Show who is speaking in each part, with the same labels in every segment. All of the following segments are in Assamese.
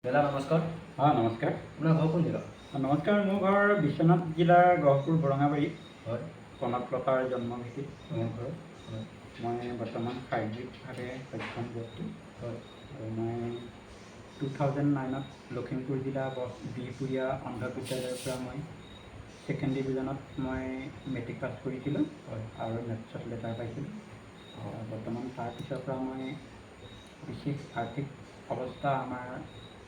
Speaker 1: দাদা নমস্কাৰ।
Speaker 2: নমস্কাৰ।
Speaker 1: আপোনাৰ ঘৰ কোন জেগা?
Speaker 2: নমস্কাৰ, মোৰ ঘৰ বিশ্বনাথ জিলাৰ গহপুৰ বৰঙাবাৰী।
Speaker 1: হয়।
Speaker 2: কনকলতাৰ জন্মভূমিত মোৰ ঘৰ।
Speaker 1: হয়।
Speaker 2: মই বৰ্তমান শাৰীৰিকভাৱে সক্ষম ব্যক্তি।
Speaker 1: হয়।
Speaker 2: আৰু মই 2009ত লখিমপুৰ জিলা বিহপুৰীয়া অন্ধ বিদ্যালয়ৰ পৰা মই ছেকেণ্ড ডিভিজনত মই মেট্ৰিক পাছ কৰিছিলোঁ।
Speaker 1: হয়।
Speaker 2: আৰু মেথছত লেটাৰ পাইছিলোঁ। বৰ্তমান তাৰপিছৰ পৰা মই বিশেষ আৰ্থিক অৱস্থা আমাৰ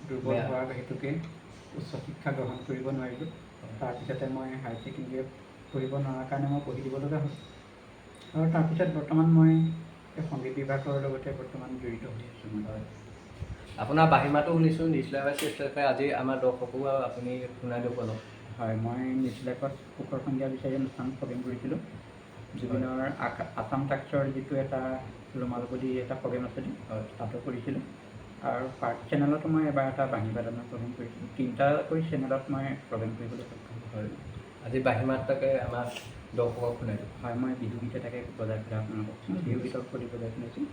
Speaker 2: দুৰ্বল হোৱাৰ হেতুকে উচ্চ শিক্ষা গ্ৰহণ কৰিব নোৱাৰিলোঁ। তাৰপিছতে মই হায়াৰ ছেকেণ্ডেৰী পঢ়িব নোৱাৰাৰ কাৰণে মই পঢ়ি দিব লগা হ'ল। আৰু তাৰপিছত বৰ্তমান মই সংগীত বিভাগৰ লগতে বৰ্তমান জড়িত হৈ আছোঁ।
Speaker 1: হয়। আপোনাৰ বাহিমাতো শুনিছোঁ নিউজলেপাৰ চিউজলেপাৰ, আজি আমাৰ দৰ্শকো আপুনি শুনাই দিব অলপ।
Speaker 2: হয়, মই নিউজলেপাৰত সুখৰ সন্ধিয়া বিচাৰি অনুষ্ঠানত প্ৰগ্ৰেম কৰিছিলোঁ। জুবিনৰ আছাম টাক্সৰ যিটো এটা ৰুমাল বুলি এটা প্ৰগ্ৰেম আছিলে, তাতো কৰিছিলোঁ। আৰু পাৰ্ট চেনেলতো মই এবাৰ এটা বাঁহী বাদনৰ প্ৰগ্ৰেম কৰিছিলোঁ। 3টাকৈ চেনেলত মই প্ৰগ্ৰেম কৰিবলৈ সক্ষম
Speaker 1: হয়। আজি বাঁহীমাত তাকে আমাৰ দৰ্শকক শুনাই দিব।
Speaker 2: হয়, মই বিহুগীত এটাকে বজাই পেলাই আপোনালোকক বিহুগীতৰ কলি বজাই শুনাইছোঁ।